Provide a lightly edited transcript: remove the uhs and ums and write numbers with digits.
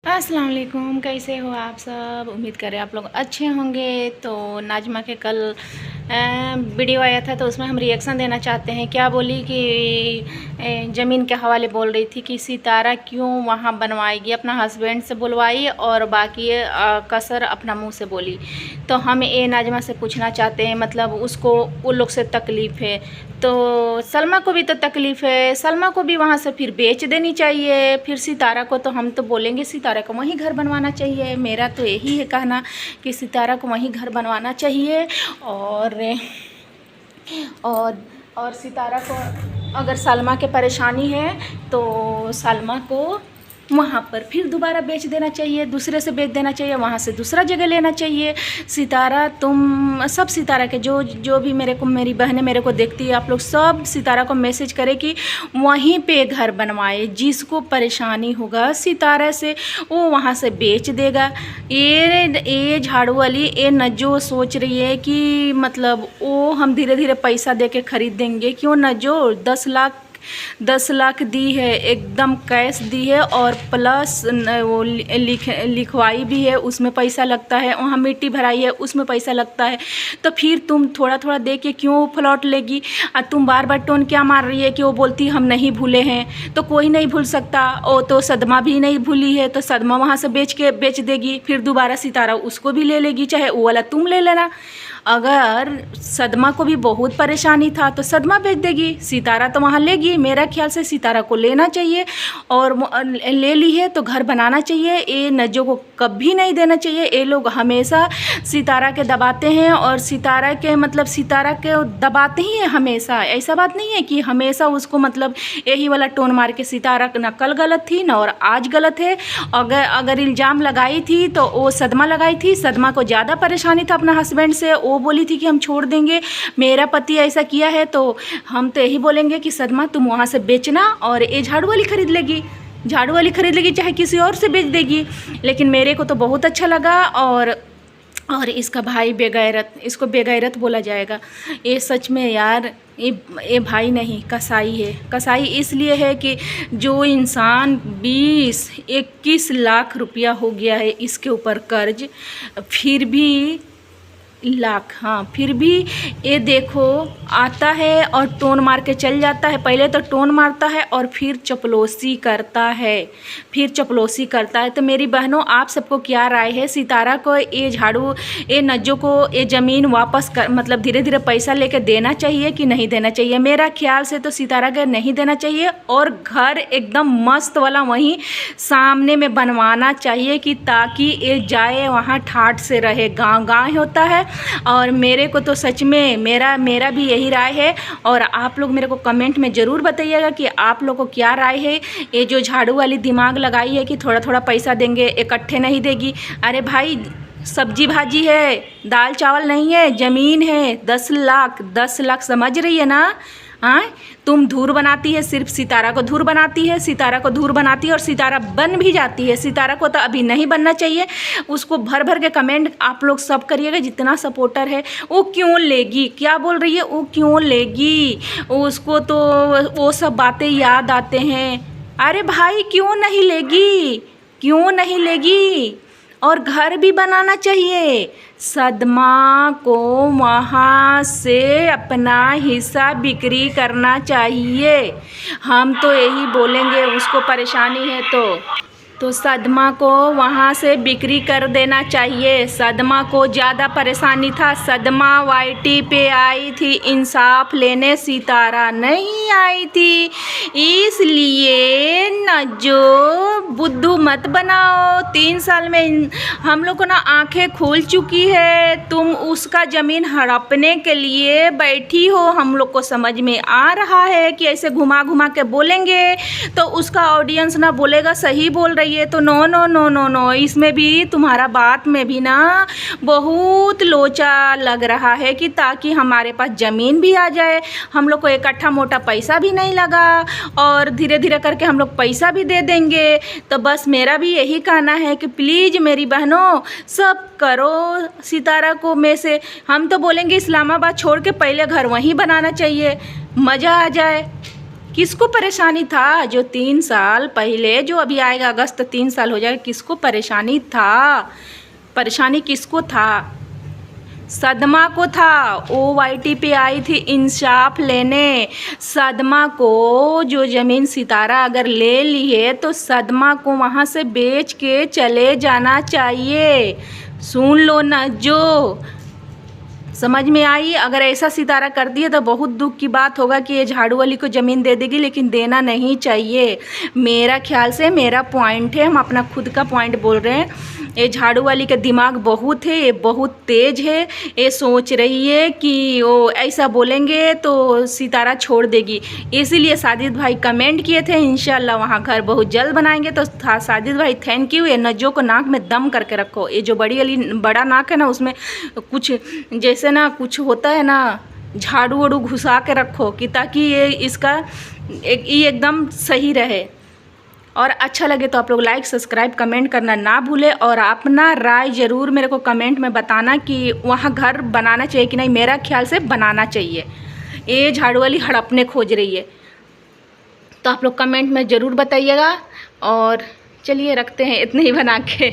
अस्सलाम वालेकुम, कैसे हो आप सब। उम्मीद करें आप लोग अच्छे होंगे। तो नाजमा के कल वीडियो आया था तो उसमें हम रिएक्शन देना चाहते हैं। क्या बोली कि ज़मीन के हवाले बोल रही थी कि सितारा क्यों वहाँ बनवाएगी, अपना हस्बैंड से बुलवाई और बाकी कसर अपना मुंह से बोली। तो हम ये नाजमा से पूछना चाहते हैं, मतलब उसको उन लोग से तकलीफ़ है तो सलमा को भी तो तकलीफ़ है, सलमा को भी वहाँ से फिर बेच देनी चाहिए। फिर सितारा को तो हम तो बोलेंगे सितारा को वहीं घर बनवाना चाहिए। मेरा तो यही है कहना कि सितारा को वहीं घर बनवाना चाहिए। और और सितारा को अगर सलमा के परेशानी है तो सलमा को वहाँ पर फिर दोबारा बेच देना चाहिए, दूसरे से बेच देना चाहिए, वहाँ से दूसरा जगह लेना चाहिए। सितारा तुम सब सितारा के जो भी मेरी बहनें मेरे को देखती है, आप लोग सब सितारा को मैसेज करें कि वहीं पे घर बनवाए। जिसको परेशानी होगा सितारा से वो वहाँ से बेच देगा। ये झाड़ू वाली ये न जो सोच रही है कि मतलब वो हम धीरे धीरे पैसा दे के ख़रीद देंगे, क्यों न जो 10 लाख दी है, एकदम कैश दी है और प्लस वो लिखवाई भी है, उसमें पैसा लगता है। वहाँ मिट्टी भराई है, उसमें पैसा लगता है। तो फिर तुम थोड़ा थोड़ा दे के क्यों प्लॉट लेगी। और तुम बार बार टोन क्या मार रही है कि वो बोलती हम नहीं भूले हैं। तो कोई नहीं भूल सकता, वो तो सदमा भी नहीं भूली है, तो सदमा वहाँ से बेच देगी, फिर दोबारा सितारा उसको भी ले लेगी, चाहे वो वाला तुम ले लेना। अगर सदमा को भी बहुत परेशानी था तो सदमा बेच देगी, सितारा तो वहाँ लेगी। मेरा ख्याल से सितारा को लेना चाहिए और ले ली है तो घर बनाना चाहिए। ये नजों को कभी नहीं देना चाहिए। ये लोग हमेशा सितारा के दबाते हैं और सितारा के दबाते ही हैं हमेशा। ऐसा बात नहीं है कि हमेशा उसको मतलब यही वाला टोन मार के सितारा न कल गलत थी न और आज गलत है। अगर इल्ज़ाम लगाई थी तो वो सदमा लगाई थी। सदमा को ज़्यादा परेशानी था अपना हस्बैंड से, वो बोली थी कि हम छोड़ देंगे, मेरा पति ऐसा किया है। तो हम तो यही बोलेंगे कि सदमा तुम वहाँ से बेचना और ये झाड़ू वाली ख़रीद लेगी, चाहे किसी और से बेच देगी। लेकिन मेरे को तो बहुत अच्छा लगा। और इसका भाई बेगैरत, इसको बेगैरत बोला जाएगा। ये सच में यार ये भाई नहीं कसाई है। कसाई इसलिए है कि जो इंसान 20-21 लाख रुपया हो गया है इसके ऊपर कर्ज, फिर भी फिर भी ये देखो आता है और टोन मार के चल जाता है। पहले तो टोन मारता है और फिर चपलोसी करता है। तो मेरी बहनों, आप सबको क्या राय है, सितारा को ये झाड़ू ये नज्जों को ये ज़मीन वापस मतलब धीरे धीरे पैसा लेके देना चाहिए कि नहीं देना चाहिए। मेरा ख्याल से तो सितारा को नहीं देना चाहिए और घर एकदम मस्त वाला वहीं सामने में बनवाना चाहिए कि ताकि ये जाए वहाँ ठाठ से रहे। गाँव होता है। और मेरे को तो सच में मेरा भी यही राय है। और आप लोग मेरे को कमेंट में ज़रूर बताइएगा कि आप लोग को क्या राय है। ये जो झाड़ू वाली दिमाग लगाई है कि थोड़ा थोड़ा पैसा देंगे, इकट्ठे नहीं देगी। अरे भाई, सब्जी भाजी है, दाल चावल नहीं है, ज़मीन है। 10 लाख समझ रही है ना। हाँ, तुम धूर बनाती है, सिर्फ सितारा को धूर बनाती है और सितारा बन भी जाती है। सितारा को तो अभी नहीं बनना चाहिए। उसको भर भर के कमेंट आप लोग सब करिएगा, जितना सपोर्टर है। वो क्यों लेगी, क्या बोल रही है, वो क्यों लेगी। उसको तो वो सब बातें याद आते हैं। अरे भाई, क्यों नहीं लेगी। और घर भी बनाना चाहिए। सदमा को वहाँ से अपना हिस्सा बिक्री करना चाहिए। हम तो यही बोलेंगे, उसको परेशानी है तो सदमा को वहाँ से बिक्री कर देना चाहिए। सदमा को ज़्यादा परेशानी था। सदमा वाईटी पे आई थी इंसाफ लेने, सितारा नहीं आई थी। इसलिए न जो बुद्धू मत बनाओ। 3 साल में हम लोग को ना आंखें खुल चुकी है। तुम उसका ज़मीन हड़पने के लिए बैठी हो। हम लोग को समझ में आ रहा है कि ऐसे घुमा घुमा के बोलेंगे तो उसका ऑडियंस ना बोलेगा सही बोल रही है। तो नो, इसमें भी तुम्हारा बात में भी ना बहुत लोचा लग रहा है कि ताकि हमारे पास ज़मीन भी आ जाए, हम लोग को इकट्ठा मोटा पैसा भी नहीं लगा और धीरे धीरे करके हम लोग पैसा भी दे देंगे। तो बस मेरा भी यही कहना है कि प्लीज़ मेरी बहनों, सब करो सितारा को। में से हम तो बोलेंगे इस्लामाबाद छोड़ के पहले घर वहीं बनाना चाहिए, मज़ा आ जाए। किसको परेशानी था? जो 3 साल पहले, जो अभी आएगा अगस्त 3 साल हो जाएगा, किसको परेशानी था? परेशानी किसको था? सदमा को था। OYT पे आई थी इंसाफ लेने। सदमा को जो ज़मीन सितारा अगर ले ली है तो सदमा को वहाँ से बेच के चले जाना चाहिए। सुन लो ना, जो समझ में आई। अगर ऐसा सितारा कर दिए तो बहुत दुख की बात होगा कि ये झाड़ू वाली को ज़मीन दे देगी, लेकिन देना नहीं चाहिए। मेरा ख्याल से, मेरा पॉइंट है, हम अपना खुद का पॉइंट बोल रहे हैं। ये झाड़ू वाली का दिमाग बहुत है, ये बहुत तेज़ है। ये सोच रही है कि वो ऐसा बोलेंगे तो सितारा छोड़ देगी। इसीलिए साजिद भाई कमेंट किए थे इंशाल्लाह वहाँ घर बहुत जल्द बनाएंगे। तो साजिद भाई थैंक यू। ये नज्जों को नाक में दम करके रखो। ये जो बड़ा नाक है ना, उसमें कुछ जैसे ना कुछ होता है ना, झाड़ू वाड़ू घुसा के रखो कि ताकि ये इसका ये एकदम सही रहे। और अच्छा लगे तो आप लोग लाइक सब्सक्राइब कमेंट करना ना भूले, और अपना राय ज़रूर मेरे को कमेंट में बताना कि वहाँ घर बनाना चाहिए कि नहीं। मेरा ख्याल से बनाना चाहिए। ये झाड़ू वाली हड़पने खोज रही है, तो आप लोग कमेंट में ज़रूर बताइएगा। और चलिए रखते हैं इतने ही बना के।